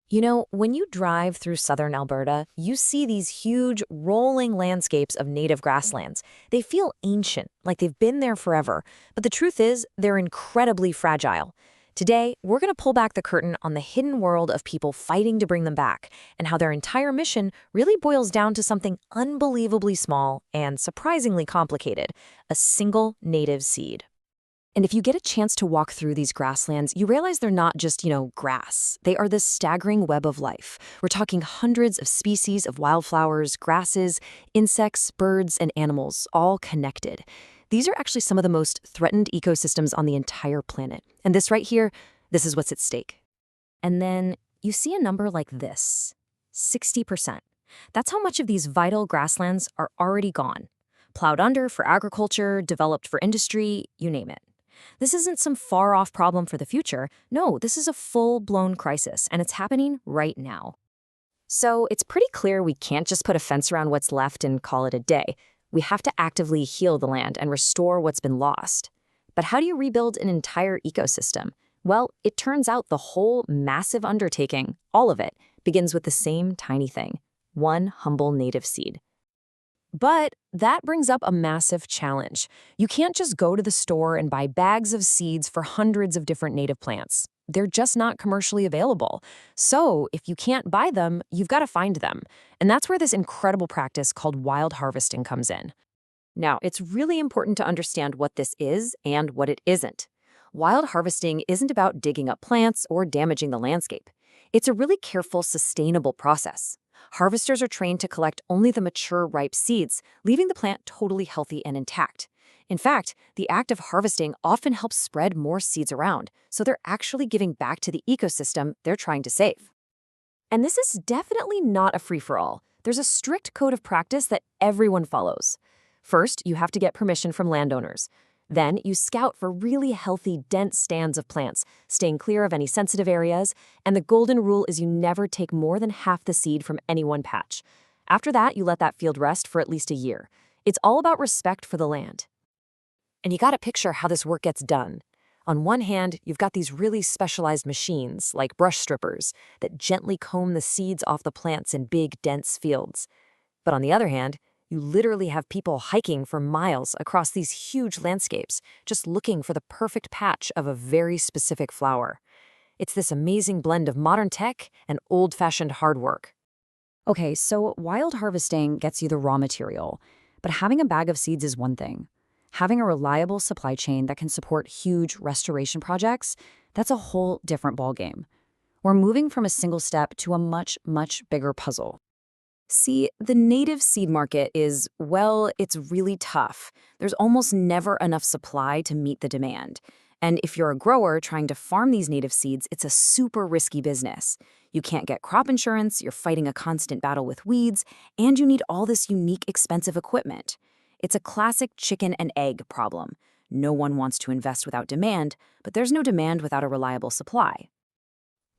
You know, when you drive through southern Alberta, you see these huge, rolling landscapes of native grasslands. They feel ancient, like they've been there forever. But the truth is, they're incredibly fragile. Today, we're going to pull back the curtain on the hidden world of people fighting to bring them back, and how their entire mission really boils down to something unbelievably small and surprisingly complicated: a single native seed. And if you get a chance to walk through these grasslands, you realize they're not just, grass. They are this staggering web of life. We're talking hundreds of species of wildflowers, grasses, insects, birds, and animals, all connected. These are actually some of the most threatened ecosystems on the entire planet. And this right here, this is what's at stake. And then you see a number like this: 60%. That's how much of these vital grasslands are already gone. Plowed under for agriculture, developed for industry, you name it. This isn't some far-off problem for the future. No, this is a full-blown crisis, and it's happening right now. So it's pretty clear we can't just put a fence around what's left and call it a day. We have to actively heal the land and restore what's been lost. But how do you rebuild an entire ecosystem? Well, it turns out the whole massive undertaking, all of it, begins with the same tiny thing: one humble native seed. But that brings up a massive challenge. You can't just go to the store and buy bags of seeds for hundreds of different native plants. They're just not commercially available. So if you can't buy them, you've got to find them. And that's where this incredible practice called wild harvesting comes in. Now, it's really important to understand what this is and what it isn't. Wild harvesting isn't about digging up plants or damaging the landscape. It's a really careful, sustainable process. Harvesters are trained to collect only the mature, ripe seeds, leaving the plant totally healthy and intact. In fact, the act of harvesting often helps spread more seeds around, so they're actually giving back to the ecosystem they're trying to save. And this is definitely not a free-for-all. There's a strict code of practice that everyone follows. First, you have to get permission from landowners. Then, you scout for really healthy, dense stands of plants, staying clear of any sensitive areas, and the golden rule is you never take more than half the seed from any one patch. After that, you let that field rest for at least a year. It's all about respect for the land. And you gotta picture how this work gets done. On one hand, you've got these really specialized machines, like brush strippers, that gently comb the seeds off the plants in big, dense fields. But on the other hand, you literally have people hiking for miles across these huge landscapes, just looking for the perfect patch of a very specific flower. It's this amazing blend of modern tech and old-fashioned hard work. Okay, so wild harvesting gets you the raw material, but having a bag of seeds is one thing. Having a reliable supply chain that can support huge restoration projects, that's a whole different ballgame. We're moving from a single step to a much, much bigger puzzle. See, the native seed market is, well, it's really tough. There's almost never enough supply to meet the demand. And if you're a grower trying to farm these native seeds, it's a super risky business. You can't get crop insurance, you're fighting a constant battle with weeds, and you need all this unique, expensive equipment. It's a classic chicken and egg problem. No one wants to invest without demand, but there's no demand without a reliable supply.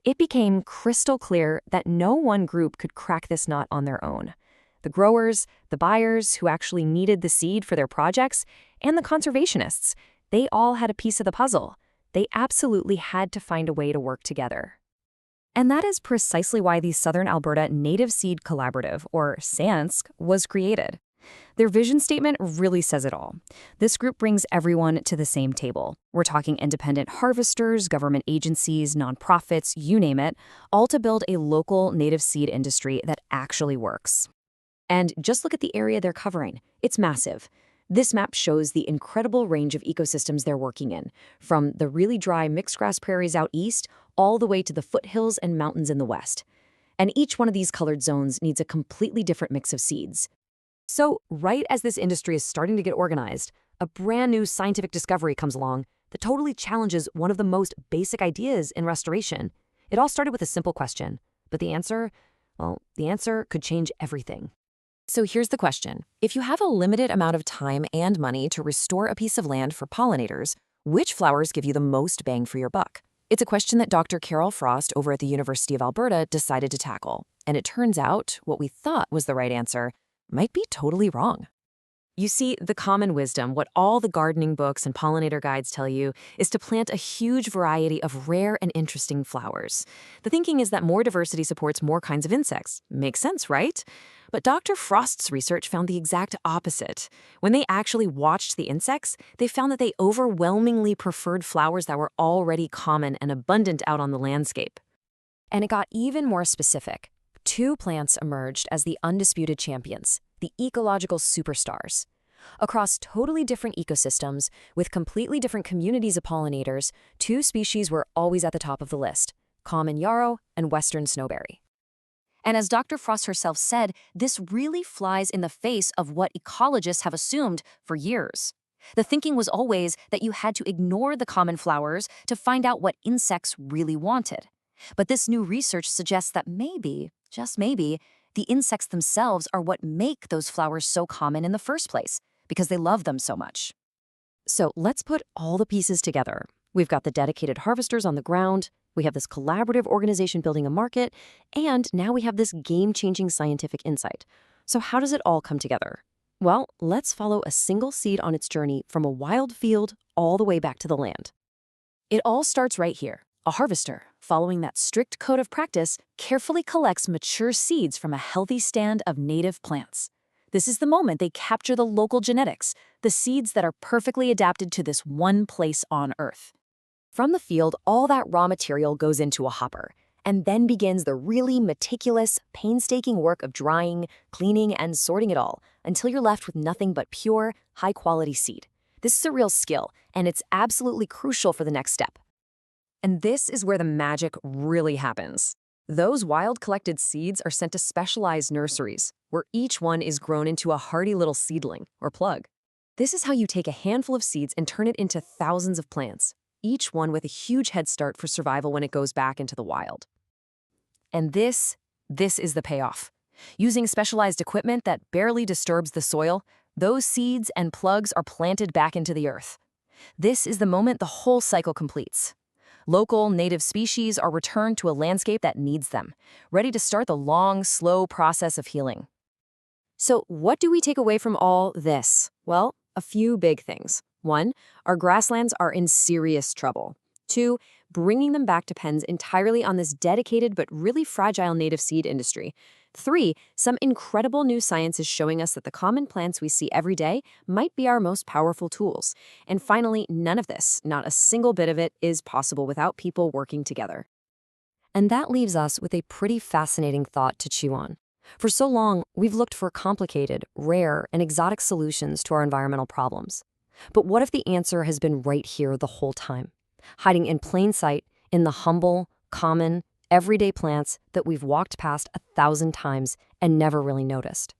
It became crystal clear that no one group could crack this nut on their own. The growers, the buyers who actually needed the seed for their projects, and the conservationists, they all had a piece of the puzzle. They absolutely had to find a way to work together. And that is precisely why the Southern Alberta Native Seed Collaborative, or SANSC, was created. Their vision statement really says it all. This group brings everyone to the same table. We're talking independent harvesters, government agencies, nonprofits, you name it, all to build a local native seed industry that actually works. And just look at the area they're covering. It's massive. This map shows the incredible range of ecosystems they're working in, from the really dry mixed grass prairies out east all the way to the foothills and mountains in the west. And each one of these colored zones needs a completely different mix of seeds. So, right as this industry is starting to get organized, a brand new scientific discovery comes along that totally challenges one of the most basic ideas in restoration. It all started with a simple question, but the answer could change everything. So here's the question. If you have a limited amount of time and money to restore a piece of land for pollinators, which flowers give you the most bang for your buck? It's a question that Dr. Carol Frost over at the University of Alberta decided to tackle. And it turns out what we thought was the right answer might be totally wrong. You see, the common wisdom, what all the gardening books and pollinator guides tell you, is to plant a huge variety of rare and interesting flowers. The thinking is that more diversity supports more kinds of insects. Makes sense, right? But Dr. Frost's research found the exact opposite. When they actually watched the insects, they found that they overwhelmingly preferred flowers that were already common and abundant out on the landscape. And it got even more specific. Two plants emerged as the undisputed champions, the ecological superstars. Across totally different ecosystems, with completely different communities of pollinators, two species were always at the top of the list: common yarrow and western snowberry. And as Dr. Frost herself said, this really flies in the face of what ecologists have assumed for years. The thinking was always that you had to ignore the common flowers to find out what insects really wanted. But this new research suggests that maybe, just maybe, the insects themselves are what make those flowers so common in the first place, because they love them so much. So let's put all the pieces together. We've got the dedicated harvesters on the ground, we have this collaborative organization building a market, and now we have this game-changing scientific insight. So how does it all come together? Well, let's follow a single seed on its journey from a wild field all the way back to the land. It all starts right here. A harvester, following that strict code of practice, carefully collects mature seeds from a healthy stand of native plants. This is the moment they capture the local genetics, the seeds that are perfectly adapted to this one place on Earth. From the field, all that raw material goes into a hopper, and then begins the really meticulous, painstaking work of drying, cleaning, and sorting it all, until you're left with nothing but pure, high-quality seed. This is a real skill, and it's absolutely crucial for the next step. And this is where the magic really happens. Those wild collected seeds are sent to specialized nurseries, where each one is grown into a hardy little seedling, or plug. This is how you take a handful of seeds and turn it into thousands of plants, each one with a huge head start for survival when it goes back into the wild. And this is the payoff. Using specialized equipment that barely disturbs the soil, those seeds and plugs are planted back into the earth. This is the moment the whole cycle completes. Local, native species are returned to a landscape that needs them, ready to start the long, slow process of healing. So what do we take away from all this? Well, a few big things. 1, our grasslands are in serious trouble. 2, bringing them back depends entirely on this dedicated but really fragile native seed industry. 3, some incredible new science is showing us that the common plants we see every day might be our most powerful tools. And finally, none of this, not a single bit of it, is possible without people working together. And that leaves us with a pretty fascinating thought to chew on. For so long, we've looked for complicated, rare, and exotic solutions to our environmental problems. But what if the answer has been right here the whole time, hiding in plain sight in the humble, common, everyday plants that we've walked past 1,000 times and never really noticed?